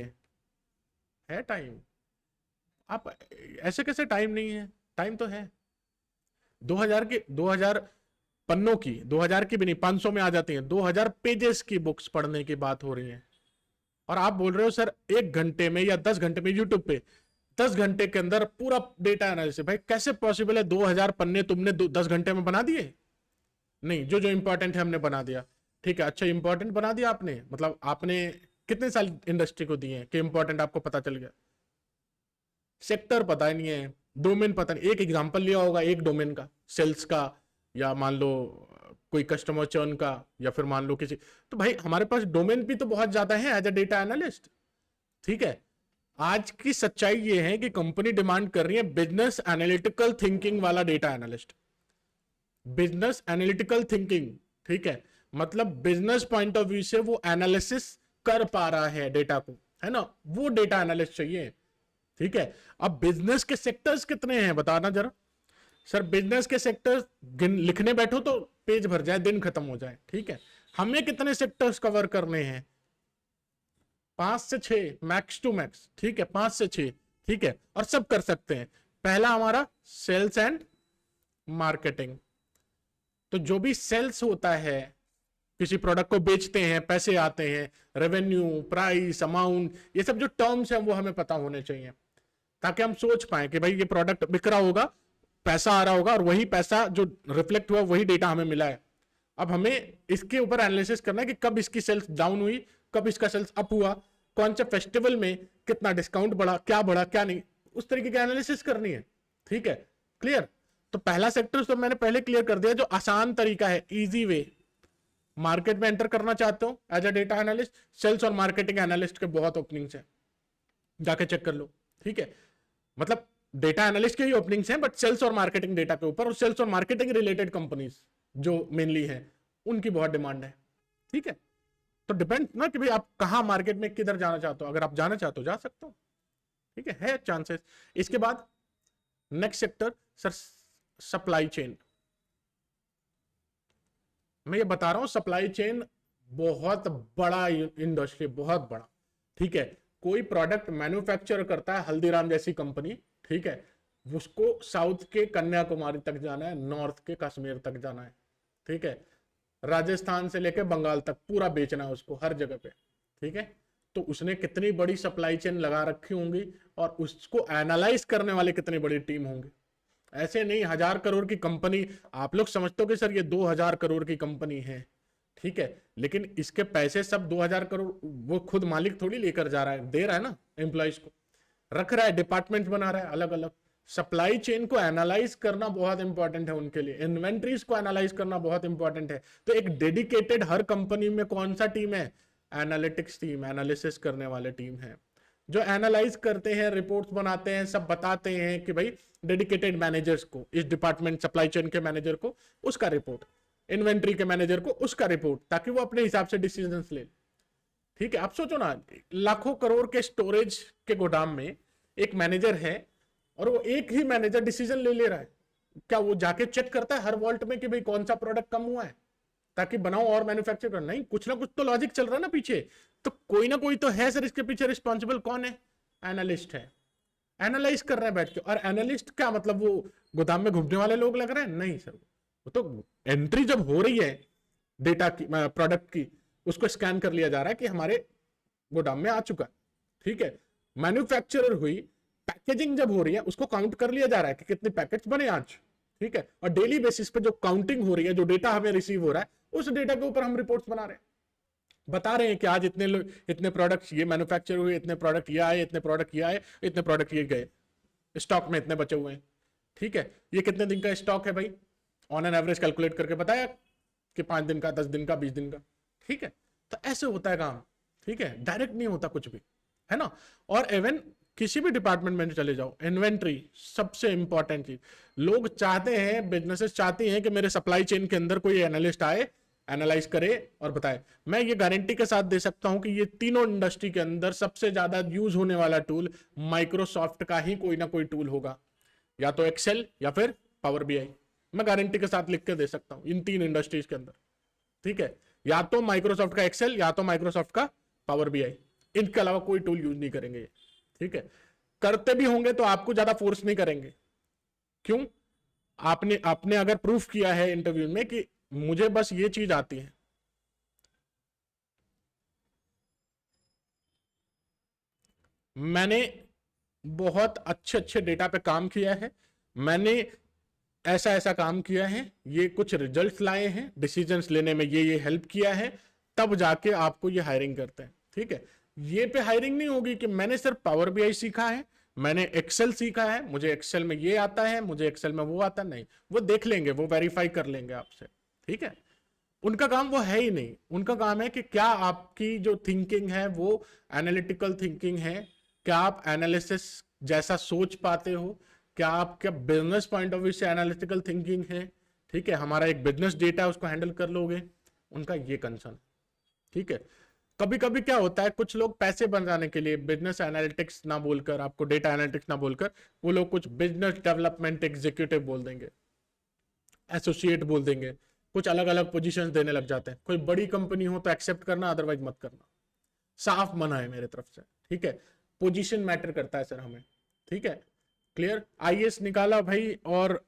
है टाइम। आप ऐसे कैसे टाइम नहीं है, टाइम तो है। 2000 पन्नों की, 2000 की भी नहीं, 500 में आ जाती है, 2000 पेजेस की बुक्स पढ़ने की बात हो रही है। और आप बोल रहे हो सर 1 घंटे में या 10 घंटे में यूट्यूब पे 10 घंटे के अंदर पूरा डेटा एनालिसिस। भाई कैसे पॉसिबल है, 2000 पन्ने तुमने 10 घंटे में बना दिए? नहीं, जो जो इंपॉर्टेंट है हमने बना दिया। ठीक है, अच्छा इंपॉर्टेंट बना दिया आपने, मतलब आपने कितने साल इंडस्ट्री को दिए कि इंपॉर्टेंट आपको पता चल गया? सेक्टर पता ही नहीं है, डोमेन पता नहीं, एक एग्जांपल लिया होगा एक डोमेन का, सेल्स का, या मान लो कोई कस्टमर चर्न का, या फिर मान लो किसी। तो भाई हमारे पास डोमेन भी तो बहुत ज्यादा है एज अ डेटा एनालिस्ट। ठीक है, आज की सच्चाई ये है कि कंपनी डिमांड कर रही है बिजनेस एनालिटिकल थिंकिंग वाला data analyst, business analytical thinking. ठीक है, मतलब बिजनेस पॉइंट ऑफ व्यू से वो एनालिसिस कर पा रहा है डेटा को, है ना, वो डेटा एनालिस्ट चाहिए। ठीक है, अब बिजनेस के सेक्टर्स कितने हैं बताना जरा। सर बिजनेस के सेक्टर्स लिखने बैठो तो पेज भर जाए, दिन खत्म हो जाए। ठीक है, हमें कितने सेक्टर्स कवर करने हैं? 5 से 6 मैक्स टू मैक्स। ठीक है, 5 से 6। ठीक है, और सब कर सकते हैं। पहला हमारा सेल्स एंड मार्केटिंग। तो जो भी सेल्स होता है, किसी प्रोडक्ट को बेचते हैं, पैसे आते हैं, रेवेन्यू, प्राइस, अमाउंट, ये सब जो टर्म्स हैं वो हमें पता होने चाहिए, ताकि हम सोच पाए कि भाई ये प्रोडक्ट बिक रहा होगा, पैसा आ रहा होगा, और वही पैसा जो रिफ्लेक्ट हुआ वही डेटा हमें मिला है। अब हमें इसके ऊपर एनालिसिस करना है कि कब इसकी सेल्स डाउन हुई, कब इसका सेल्स अप हुआ, कौन से फेस्टिवल में कितना डिस्काउंट बढ़ा क्या नहीं, उस तरीके की एनालिसिस करनी है। ठीक है, क्लियर। तो पहला सेक्टर तो मैंने पहले क्लियर कर दिया, जो आसान तरीका है, इजी वे। मार्केट में एंटर करना चाहते हो as a data analyst, sales और मार्केटिंग एनालिस्ट के बहुत ओपनिंग्स हैं, जाके चेक कर लो। ठीक है, मतलब डेटा एनालिस्ट के ही ओपनिंग्स हैं, बट सेल्स और मार्केटिंग डेटा के ऊपर, और सेल्स और मार्केटिंग रिलेटेड कंपनीज जो मेनली है उनकी बहुत डिमांड है। ठीक है, तो डिपेंड ना कि भाई आप कहां मार्केट में किधर जाना चाहते हो, अगर आप जाना चाहते हो जा सकते हो। ठीक है चांसेस। इसके बाद next sector sir, supply chain. मैं ये बता रहा हूं, सप्लाई चेन बहुत बड़ा इंडस्ट्री, बहुत बड़ा। ठीक है, कोई प्रोडक्ट मैन्युफैक्चर करता है, हल्दीराम जैसी कंपनी, ठीक है, उसको साउथ के कन्याकुमारी तक जाना है, नॉर्थ के कश्मीर तक जाना है। ठीक है, राजस्थान से लेकर बंगाल तक पूरा बेचना है उसको, हर जगह पे। ठीक है, तो उसने कितनी बड़ी सप्लाई चेन लगा रखी होंगी, और उसको एनालाइज करने वाले कितनी बड़ी टीम होंगे। ऐसे नहीं 1000 करोड़ की कंपनी, आप लोग समझते हो कि सर ये 2000 करोड़ की कंपनी है, ठीक है, लेकिन इसके पैसे सब 2000 करोड़ वो खुद मालिक थोड़ी लेकर जा रहा है, दे रहा है ना एम्प्लॉयज को, रख रहा है, डिपार्टमेंट बना रहा है अलग अलग। सप्लाई चेन को एनालाइज करना बहुत इंपॉर्टेंट है उनके लिए, इन्वेंट्रीज को एनालाइज करना बहुत इंपॉर्टेंट है। तो एक डेडिकेटेड हर कंपनी में कौन सा टीम है, एनालिटिक्स टीम, एनालिसिस करने वाले टीम है, जो एनालाइज करते हैं, रिपोर्ट्स बनाते हैं, सब बताते हैं कि भाई डेडिकेटेड मैनेजर्स को, इस डिपार्टमेंट सप्लाई चेन के मैनेजर को उसका रिपोर्ट, इन्वेंट्री के मैनेजर को उसका रिपोर्ट, ताकि वो अपने हिसाब से डिसीजन ले। ठीक है, आप सोचो ना, लाखों करोड़ के स्टोरेज के गोदाम में एक मैनेजर है और वो एक ही मैनेजर डिसीजन ले रहा है, क्या वो जाके चेक करता है हर वॉल्ट में कि भाई कौन सा प्रोडक्ट कम हुआ है ताकि बनाओ और मैन्युफैक्चर करना? नहीं, कुछ ना कुछ तो लॉजिक चल रहा है ना पीछे। तो कोई ना कोई तो है सर इसके पीछे, रिस्पॉन्सिबल कौन है? एनालिस्ट है, एनालाइज कर रहे हैं बैठ के। और एनालिस्ट क्या मतलब, वो गोदाम में घूमने वाले लोग लग रहे हैं? नहीं सर, वो तो एंट्री जब हो रही है डेटा की, प्रोडक्ट की, उसको स्कैन कर लिया जा रहा है कि हमारे गोदाम में आ चुका है। ठीक है, मैन्युफैक्चरर हुई, पैकेजिंग जब हो रही है उसको काउंट कर लिया जा रहा है कि कितने पैकेट्स बने आज। ठीक है, और डेली बेसिस पे जो काउंटिंग हो रही है, जो डेटा हमें रिसीव हो रहा है, उस डेटा के ऊपर हम रिपोर्ट्स बना रहे हैं, बता रहे हैं कि आज इतने प्रोडक्ट्स ये मैन्युफैक्चर हुए, इतने प्रोडक्ट ये आए, इतने प्रोडक्ट ये आए, इतने प्रोडक्ट ये गए, स्टॉक में इतने बचे हुए हैं। ठीक है, ये कितने दिन का स्टॉक है भाई, ऑन एन एवरेज कैलकुलेट करके बताया कि 5 दिन का, 10 दिन का, 20 दिन का। ठीक है, तो ऐसे होता है काम। ठीक है, डायरेक्ट नहीं होता कुछ भी, है ना। और इवन किसी भी डिपार्टमेंट में चले जाओ, इन्वेंट्री सबसे इंपॉर्टेंट चीज। लोग चाहते हैं, बिजनेसेस चाहती हैं कि मेरे सप्लाई चेन के अंदर कोई एनालिस्ट आए, एनालाइज करे और बताए। मैं ये गारंटी के साथ दे सकता हूं कि ये तीनों इंडस्ट्री के अंदर सबसे ज्यादा यूज होने वाला टूल माइक्रोसॉफ्ट का ही कोई ना कोई टूल होगा, या तो एक्सेल या फिर पावर बीआई। मैं गारंटी के साथ लिख के दे सकता हूं इन तीन इंडस्ट्रीज के अंदर। ठीक है, या तो माइक्रोसॉफ्ट का एक्सेल, या तो माइक्रोसॉफ्ट का पावर बीआई, इनके अलावा कोई टूल यूज नहीं करेंगे। ठीक है, करते भी होंगे तो आपको ज्यादा फोर्स नहीं करेंगे। क्यों? आपने अगर प्रूफ किया है इंटरव्यू में कि मुझे बस ये चीज आती है, मैंने बहुत अच्छे अच्छे डेटा पे काम किया है, मैंने ऐसा ऐसा काम किया है, ये कुछ रिजल्ट्स लाए हैं, डिसीजंस लेने में ये हेल्प किया है, तब जाके आपको ये हायरिंग करते हैं। ठीक है, ये पे हायरिंग नहीं होगी कि मैंने सिर्फ पावर बीआई सीखा है, मैंने एक्सेल सीखा है, मुझे एक्सेल में ये आता है, मुझे एक्सेल में वो आता नहीं। वो देख लेंगे, वो वेरीफाई कर लेंगे आपसे। ठीक है, उनका काम वो है ही नहीं। उनका काम है कि क्या आपकी जो थिंकिंग है वो एनालिटिकल थिंकिंग है, क्या आप एनालिसिस जैसा सोच पाते हो, क्या आपका बिजनेस पॉइंट ऑफ व्यू से एनालिटिकल थिंकिंग है। ठीक है, हमारा एक बिजनेस डेटा उसको हैंडल कर लोगे, उनका ये कंसर्न। ठीक है, कभी कभी क्या होता है, कुछ लोग पैसे बनाने के लिए बिजनेस एनालिटिक्स ना बोलकर, आपको डेटा एनालिटिक्स ना बोलकर, वो लोग कुछ बिजनेस डेवलपमेंट एग्जीक्यूटिव बोल देंगे, एसोसिएट बोल देंगे, कुछ अलग अलग पोजीशंस देने लग जाते हैं। कोई बड़ी कंपनी हो तो एक्सेप्ट करना, अदरवाइज मत करना, साफ मना है मेरे तरफ से। ठीक है, पोजीशन मैटर करता है सर हमें। ठीक है, क्लियर। आईएएस निकाला भाई, और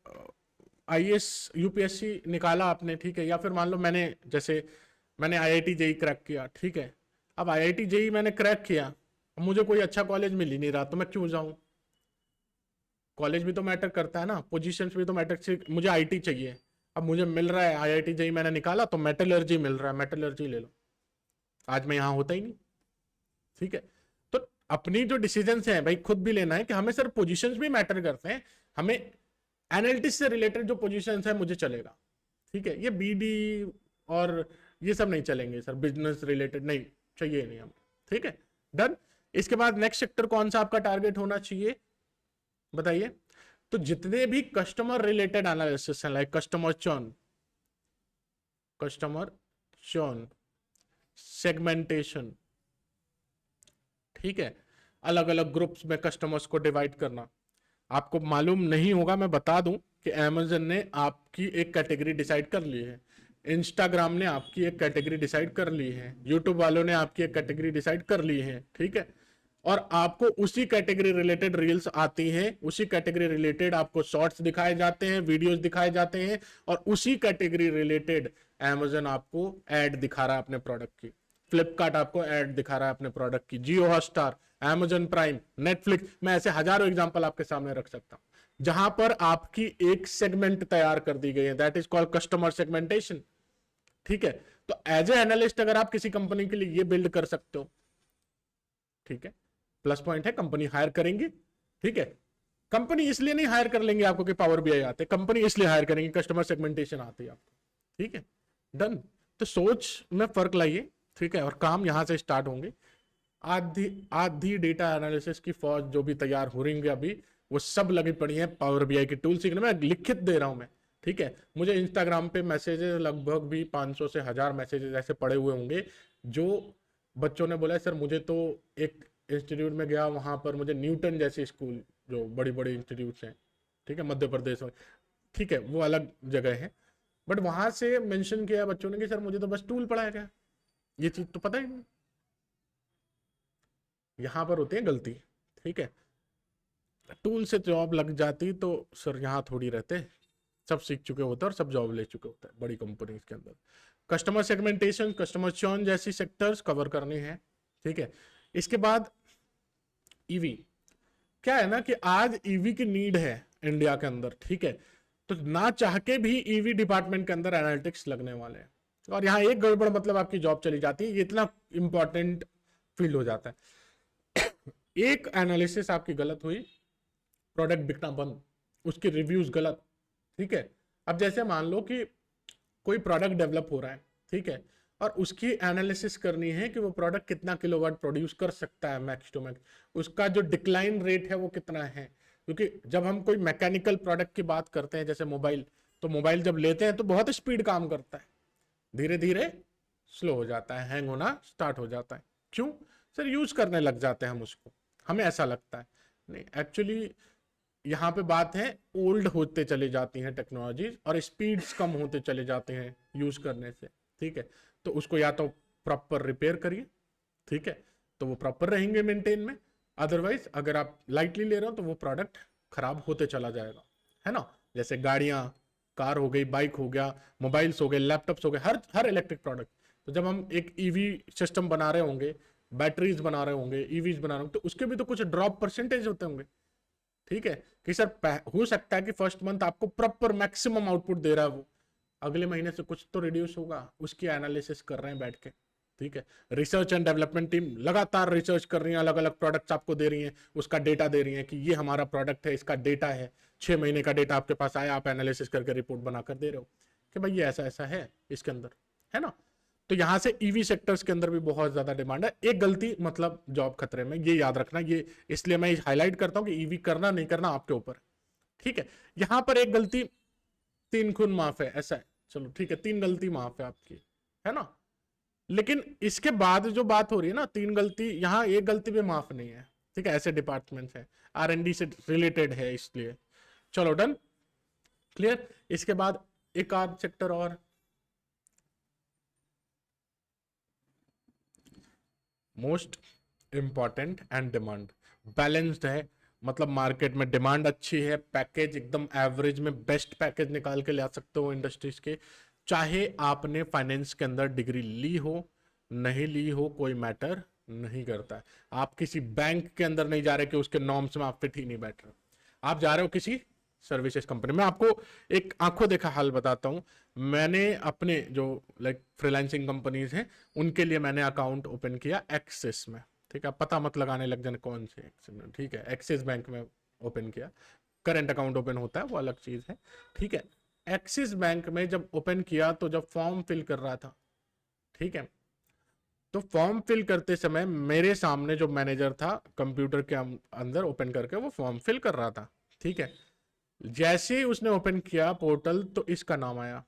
आईएएस यूपीएससी निकाला आपने, ठीक है, या फिर मान लो मैंने आईआईटी जेई क्रैक किया। ठीक है, अब आईआईटी जेई मैंने क्रैक किया, मुझे कोई अच्छा कॉलेज मिल ही नहीं रहा, तो मैं क्यों जाऊं? कॉलेज भी तो मैटर करता है ना, पोजीशंस भी तो मैटर। मुझे आईटी चाहिए, अब मुझे मिल रहा है आईआईटी जेई मैंने निकाला तो मेटलर्जी मिल रहा है, मेटलर्जी ले लो, आज मैं यहां होता ही नहीं। ठीक है, तो अपनी जो डिसीजन है भाई खुद भी लेना है कि हमें सर पोजीशंस भी मैटर करते हैं, हमें एनालिटिक्स से रिलेटेड जो पोजीशंस है मुझे चलेगा। ठीक है, ये बीडी और ये सब नहीं चलेंगे सर, बिजनेस रिलेटेड नहीं चाहिए, नहीं हमें। ठीक है, डन। इसके बाद नेक्स्ट सेक्टर कौन सा आपका टारगेट होना चाहिए बताइए? तो जितने भी कस्टमर रिलेटेड एनालिसिस है, लाइक कस्टमर चर्न, सेगमेंटेशन, ठीक है, अलग अलग ग्रुप्स में कस्टमर्स को डिवाइड करना। आपको मालूम नहीं होगा, मैं बता दूं कि अमेज़न ने आपकी एक कैटेगरी डिसाइड कर ली है, इंस्टाग्राम ने आपकी एक कैटेगरी डिसाइड कर ली है, यूट्यूब वालों ने आपकी एक कैटेगरी डिसाइड कर ली है। ठीक है, और आपको उसी कैटेगरी रिलेटेड रील्स आती हैं, उसी कैटेगरी रिलेटेड आपको शॉर्ट्स दिखाए जाते हैं, वीडियोस दिखाए जाते हैं, और उसी कैटेगरी रिलेटेड अमेज़न आपको ऐड दिखा रहा है अपने प्रोडक्ट की, फ्लिपकार्ट आपको ऐड दिखा रहा है अपने प्रोडक्ट की, जियो हॉटस्टार, अमेज़न प्राइम, नेटफ्लिक्स, मैं ऐसे हजारों एग्जांपल आपके सामने रख सकता हूं, जहां पर आपकी एक सेगमेंट तैयार कर दी गई है, that is called customer segmentation. ठीक है, तो एज ए एनालिस्ट अगर आप किसी कंपनी के लिए ये बिल्ड कर सकते हो, ठीक है, प्लस पॉइंट है, कंपनी हायर करेंगी, ठीक है। कंपनी इसलिए नहीं हायर कर लेंगे आपको कि पावर बीआई आते, कंपनी इसलिए हायर करेंगे कस्टमर सेगमेंटेशन आती है आपको, ठीक है, डन। तो सोच में फर्क लाइए, ठीक है, और काम यहां से स्टार्ट होंगे। आधी आधी डेटा एनालिसिस की फौज जो भी तैयार हो रही है अभी, वो सब लगी पड़ी है पावर बीआई की टूल सीखने में, लिखित दे रहा हूं मैं, ठीक है। मुझे इंस्टाग्राम पे मैसेजेस लगभग भी 500 से 1000 मैसेजेस ऐसे पड़े हुए होंगे, जो बच्चों ने बोला सर मुझे तो, एक इंस्टीट्यूट में गया वहां पर मुझे न्यूटन जैसे स्कूल जो बड़ी बड़ी इंस्टीट्यूट हैं, ठीक है, मध्य प्रदेश में, ठीक है, वो अलग जगह है, बट वहां से मेंशन किया बच्चों ने कि सर मुझे तो बस टूल पढ़ाया गया, ये चीज तो पता ही नहीं। यहां पर होती है गलती, ठीक है। टूल से जॉब लग जाती तो सर यहाँ थोड़ी रहते, सब सीख चुके होते और सब जॉब ले चुके होते हैं बड़ी कंपनी के अंदर। कस्टमर सेगमेंटेशन, कस्टमर चर्न जैसी सेक्टर्स कवर करने हैं, ठीक है। इसके बाद ईवी, क्या है ना कि आज ईवी की नीड है इंडिया के अंदर, ठीक है, तो ना चाह के भी ईवी डिपार्टमेंट के अंदर एनालिटिक्स लगने वाले हैं, और यहाँ एक गड़बड़ मतलब आपकी जॉब चली जाती है, ये इतना इंपॉर्टेंट फील्ड हो जाता है। एक एनालिसिस आपकी गलत हुई, प्रोडक्ट बिकना बंद, उसके रिव्यूज गलत, ठीक है। अब जैसे मान लो कि कोई प्रोडक्ट डेवलप हो रहा है, ठीक है, और उसकी एनालिसिस करनी है कि वो प्रोडक्ट कितना किलोवाट प्रोड्यूस कर सकता है मैक्स टू मैक्स, उसका जो डिक्लाइन रेट है वो कितना है, क्योंकि जब हम कोई मैकेनिकल प्रोडक्ट की बात करते हैं जैसे मोबाइल, तो मोबाइल जब लेते हैं तो बहुत स्पीड काम करता है, धीरे धीरे स्लो हो जाता है, हैंग होना स्टार्ट हो जाता है, क्यों सर, यूज करने लग जाते हैं हम उसको, हमें ऐसा लगता है, नहीं एक्चुअली यहाँ पे बात है ओल्ड होते चले जाती हैं टेक्नोलॉजीज और स्पीड्स कम होते चले जाते हैं यूज करने से, ठीक है। तो उसको या तो प्रॉपर रिपेयर करिए, ठीक है, तो वो प्रॉपर रहेंगे मेंटेन में, अदरवाइज अगर आप लाइटली ले रहे हो तो वो प्रोडक्ट खराब होते चला जाएगा, है ना। जैसे गाड़ियां, कार हो गई, बाइक हो गया, मोबाइल्स हो गए, लैपटॉप्स हो गए, हर हर इलेक्ट्रिक प्रोडक्ट, तो जब हम एक ईवी सिस्टम बना रहे होंगे, बैटरीज बना रहे होंगे, ईवीज बना रहे होंगे, तो उसके भी तो कुछ ड्रॉप परसेंटेज होते होंगे, ठीक है, कि सर हो सकता है कि फर्स्ट मंथ आपको प्रॉपर मैक्सिमम आउटपुट दे रहा है वो, अगले महीने से कुछ तो रिड्यूस होगा, उसकी एनालिसिस कर रहे हैं बैठ के, ठीक है। रिसर्च एंड डेवलपमेंट टीम लगातार रिसर्च कर रही है, अलग अलग प्रोडक्ट्स आपको दे रही हैं, उसका डेटा दे रही है कि ये हमारा प्रोडक्ट है, इसका डेटा है, 6 महीने का डेटा आपके पास आया, आप एनालिसिस करके रिपोर्ट बनाकर दे रहे हो कि भाई ये ऐसा ऐसा है इसके अंदर, है ना। तो यहां से ईवी सेक्टर्स के अंदर भी बहुत ज्यादा डिमांड है, एक गलती मतलब जॉब खतरे में, ये याद रखना, ये इसलिए मैं हाईलाइट करता हूं कि ईवी करना नहीं करना आपके ऊपर, ठीक है। यहां पर एक गलती 3 खून माफ है, ऐसा है, चलो ठीक है, 3 गलती माफ है आपकी, है ना। लेकिन इसके बाद जो बात हो रही है ना, 3 गलती, यहाँ एक गलती भी माफ नहीं है, ठीक है, ऐसे डिपार्टमेंट है, R&D से रिलेटेड है इसलिए, चलो डन, क्लियर। इसके बाद एक आध सेक्टर और, most important and demand balanced है, मतलब मार्केट में डिमांड अच्छी है, पैकेज एकदम एवरेज में बेस्ट पैकेज निकाल के ला सकते हो इंडस्ट्रीज के, चाहे आपने फाइनेंस के अंदर डिग्री ली हो नहीं ली हो, कोई मैटर नहीं करता है। आप किसी बैंक के अंदर नहीं जा रहे कि उसके नॉर्म्स में आप फिट ही नहीं बैठ रहे, आप जा रहे हो किसी सर्विसेज कंपनी में। आपको एक आंखों देखा हाल बताता हूं, मैंने अपने जो लाइक फ्रीलांसिंग कंपनीज हैं उनके लिए मैंने अकाउंट ओपन किया एक्सिस में, ठीक है, पता मत लगाने लग जाने कौन से एक्सिस में, ठीक है, एक्सिस बैंक में ओपन किया, करंट अकाउंट ओपन होता है वो अलग चीज है, ठीक है। एक्सिस बैंक में जब ओपन किया तो जब फॉर्म फिल कर रहा था, ठीक है, तो फॉर्म फिल करते समय मेरे सामने जो मैनेजर था कंप्यूटर के अंदर ओपन करके वो फॉर्म फिल कर रहा था, ठीक है। जैसे ही उसने ओपन किया पोर्टल तो इसका नाम आया,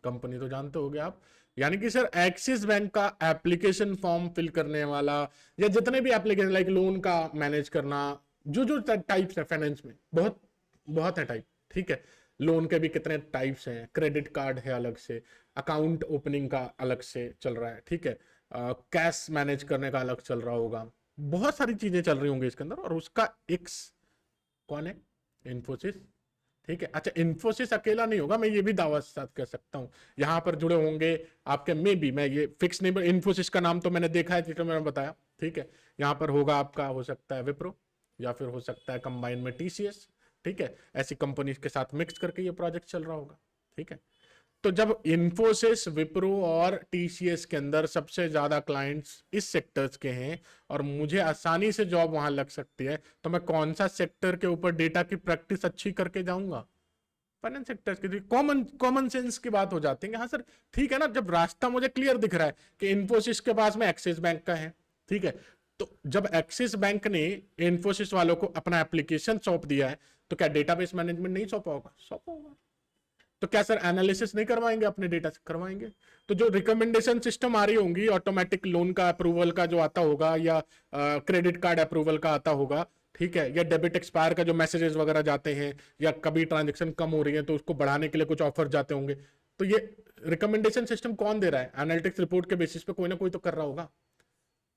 कंपनी तो जानते होगे आप, यानी कि सर एक्सिस बैंक का एप्लीकेशन फॉर्म फिल करने वाला या जितने भी एप्लीकेशन लाइक लोन का मैनेज करना, जो जो टाइप्स है फाइनेंस में, बहुत बहुत है टाइप, ठीक है। लोन के भी कितने टाइप्स हैं, क्रेडिट कार्ड है अलग से, अकाउंट ओपनिंग का अलग से चल रहा है, ठीक है, कैश मैनेज करने का अलग चल रहा होगा, बहुत सारी चीजें चल रही होंगी इसके अंदर, और उसका एक्स कौन है, इन्फोसिस, ठीक है। अच्छा इन्फोसिस अकेला नहीं होगा, मैं ये भी दावा के साथ कह सकता हूं, यहां पर जुड़े होंगे आपके, मे बी, मैं ये फिक्स नहीं, इन्फोसिस का नाम तो मैंने देखा है जिसमें मैंने बताया, ठीक है। यहां पर होगा आपका, हो सकता है विप्रो, या फिर हो सकता है कंबाइन में TCS, ठीक है, ऐसी कंपनीज के साथ मिक्स करके ये प्रोजेक्ट चल रहा होगा। ठीक है, तो जब इन्फोसिस, विप्रो और टीसीएस के अंदर सबसे ज्यादा क्लाइंट्स इस सेक्टर्स के हैं और मुझे आसानी से जॉब वहां लग सकती है, तो मैं कौन सा सेक्टर के ऊपर डेटा की प्रैक्टिस अच्छी करके जाऊंगा? फाइनेंस सेक्टर की। कॉमन कॉमन सेंस की बात हो जाती है। हाँ सर ठीक है ना, जब रास्ता मुझे क्लियर दिख रहा है कि इन्फोसिस के पास में एक्सिस बैंक का है, ठीक है, तो जब एक्सिस बैंक ने इन्फोसिस वालों को अपना एप्लीकेशन सौंप दिया है, तो क्या डेटाबेस मैनेजमेंट नहीं सौंपा होगा? सौंपा होगा। तो क्या सर एनालिसिस नहीं करवाएंगे अपने डेटा से? करवाएंगे। तो जो रिकमेंडेशन सिस्टम आ रही होंगी, ऑटोमेटिक लोन का अप्रूवल का जो आता होगा, या क्रेडिट कार्ड अप्रूवल का आता होगा, ठीक है, या डेबिट एक्सपायर का जो मैसेजेस वगैरह जाते हैं, या कभी ट्रांजेक्शन कम हो रही है तो उसको बढ़ाने के लिए कुछ ऑफर जाते होंगे, तो ये रिकमेंडेशन सिस्टम कौन दे रहा है? एनालिटिक्स रिपोर्ट के बेसिस पे कोई ना कोई तो कर रहा होगा।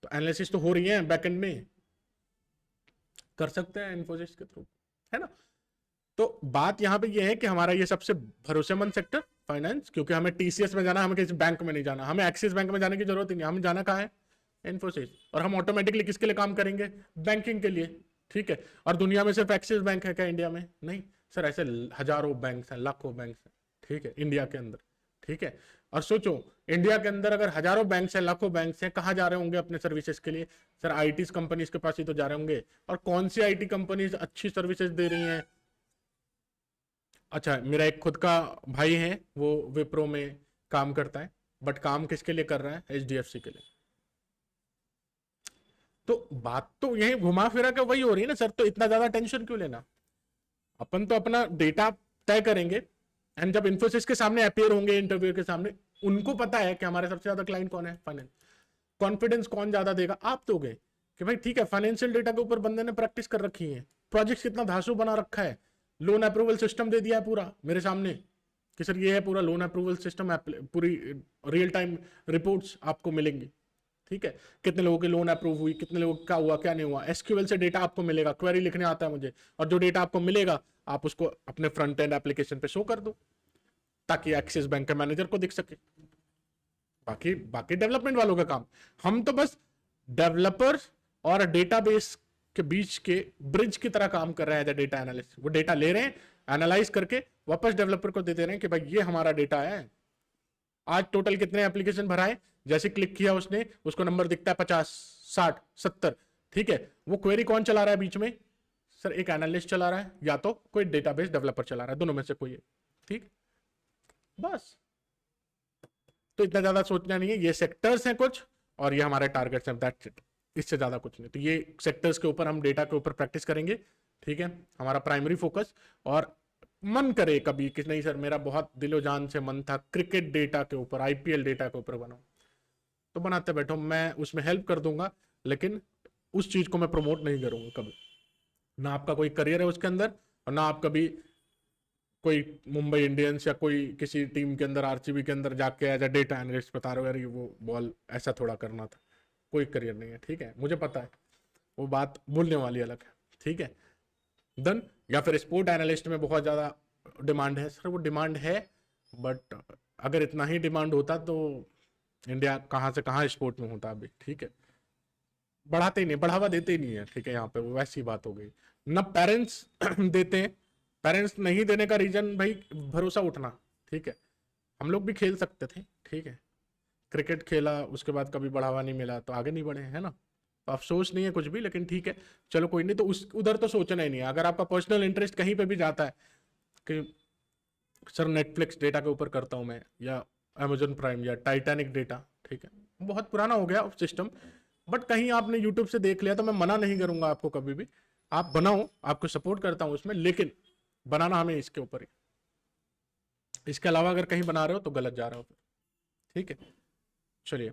तो एनालिसिस तो हो रही है बैकएंड में, कर सकते हैं इन्फोसिस के थ्रू, है ना। तो बात यहां पे ये है कि हमारा ये सबसे भरोसेमंद सेक्टर फाइनेंस, क्योंकि हमें टीसीएस में जाना, हमें किसी बैंक में नहीं जाना, हमें एक्सिस बैंक में जाने की जरूरत ही नहीं, हमें जाना कहाँ है? इन्फोसिस। और हम ऑटोमेटिकली किसके लिए काम करेंगे? बैंकिंग के लिए। ठीक है, और दुनिया में सिर्फ एक्सिस बैंक है क्या इंडिया में? नहीं सर, ऐसे हजारों बैंक हैं, लाखों बैंक हैं, ठीक है, इंडिया के अंदर। ठीक है, और सोचो इंडिया के अंदर अगर हजारों बैंक हैं, लाखों बैंक हैं, कहाँ जा रहे होंगे अपने सर्विसेज के लिए? सर आईटी कंपनीज के पास ही तो जा रहे होंगे। और कौन सी आईटी कंपनीज अच्छी सर्विसेज दे रही हैं? अच्छा, मेरा एक खुद का भाई है, वो विप्रो में काम करता है, बट काम किसके लिए कर रहा है? एचडीएफसी के लिए। तो बात तो यही घुमा फिरा के वही हो रही है ना सर, तो इतना ज्यादा टेंशन क्यों लेना? अपन तो अपना डेटा तय करेंगे, एंड जब इन्फोसिस के सामने अपियर होंगे इंटरव्यू के सामने, उनको पता है कि हमारे सबसे ज्यादा क्लाइंट कौन है, फाइनेंस। कॉन्फिडेंस कौन ज्यादा देगा? आप दोगे कि भाई ठीक है, फाइनेंशियल डेटा के ऊपर बंदे ने प्रैक्टिस कर रखी है, प्रोजेक्ट कितना धांसू बना रखा है, लोन अप्रूवल सिस्टम दे दिया है पूरा मेरे सामने कि सर ये है पूरा लोन अप्रूवल सिस्टम, पूरी रियल टाइम रिपोर्ट्स आपको मिलेंगी। ठीक है, कितने लोगों की लोन अप्रूव हुई, कितने लोगों का हुआ, क्या नहीं हुआ, एसक्यूएल से डेटा आपको मिलेगा, क्वेरी लिखने आता है मुझे, और जो डेटा आपको मिलेगा आप उसको अपने फ्रंट एंड एप्लीकेशन पे शो कर दो, ताकि एक्सिस बैंक के मैनेजर को दिख सके। बाकी बाकी डेवलपमेंट वालों का काम, हम तो बस डेवलपर्स और डेटाबेस के बीच के ब्रिज की तरह काम कर रहे हैं। डेटा एनालिस्ट, वो डेटा ले रहे हैं, एनालाइज करके वापस डेवलपर को दे दे रहे हैं कि भाई ये हमारा डेटा है, आज टोटल कितने एप्लीकेशन भराए, जैसे क्लिक किया उसने, उसको नंबर दिखता है 50, 60, 70। ठीक है, वो क्वेरी कौन चला रहा है बीच में? सर एक एनालिस्ट चला रहा है, या तो कोई डेटाबेस डेवलपर चला रहा है, दोनों में से कोई है। ठीक, बस। तो इतना ज्यादा सोचना नहीं है, ये सेक्टर्स हैं कुछ, और ये हमारे टारगेट्स हैं, दैट्स इट, इससे ज्यादा कुछ नहीं। तो ये सेक्टर्स के ऊपर हम डेटा के ऊपर प्रैक्टिस करेंगे। ठीक है, हमारा प्राइमरी फोकस। और मन करे कभी कि नहीं सर मेरा बहुत दिलो जान से मन था क्रिकेट डेटा के ऊपर, आईपीएल डेटा के ऊपर बनाऊं, तो बनाते बैठो, मैं उसमें हेल्प कर दूंगा, लेकिन उस चीज को मैं प्रमोट नहीं करूंगा कभी। ना आपका कोई करियर है उसके अंदर, और ना आप कभी कोई मुंबई इंडियंस या कोई किसी टीम के अंदर, आरसीबी के अंदर जाके एज अ डेटा एनालिस्ट बता रहे हो यार वो बॉल ऐसा थोड़ा करना था। कोई करियर नहीं है, ठीक है, मुझे पता है, वो बात बोलने वाली अलग है। ठीक है, देन या फिर स्पोर्ट एनालिस्ट में बहुत ज़्यादा डिमांड है। सर वो डिमांड है, बट अगर इतना ही डिमांड होता तो इंडिया कहाँ से कहाँ स्पोर्ट में होता अभी। ठीक है, बढ़ाते ही नहीं, बढ़ावा देते ही नहीं है। ठीक है, यहाँ पे वैसी बात हो गई ना, पेरेंट्स देते हैं। पेरेंट्स नहीं देने का रीजन भाई भरोसा उठना। ठीक है, हम लोग भी खेल सकते थे, ठीक है, क्रिकेट खेला, उसके बाद कभी बढ़ावा नहीं मिला तो आगे नहीं बढ़े, है ना। तो अफसोस नहीं है कुछ भी, लेकिन ठीक है, चलो कोई नहीं। तो उस उधर तो सोचना ही नहीं है। अगर आपका पर्सनल इंटरेस्ट कहीं पे भी जाता है कि सर नेटफ्लिक्स डेटा के ऊपर करता हूँ मैं, या अमेजोन प्राइम, या टाइटैनिक डेटा, ठीक है, बहुत पुराना हो गया सिस्टम, बट कहीं आपने यूट्यूब से देख लिया तो मैं मना नहीं करूंगा आपको कभी भी, आप बनाओ, आपको सपोर्ट करता हूँ उसमें, लेकिन बनाना हमें इसके ऊपर ही। इसके अलावा अगर कहीं बना रहे हो तो गलत जा रहे हो। ठीक है, चलिए।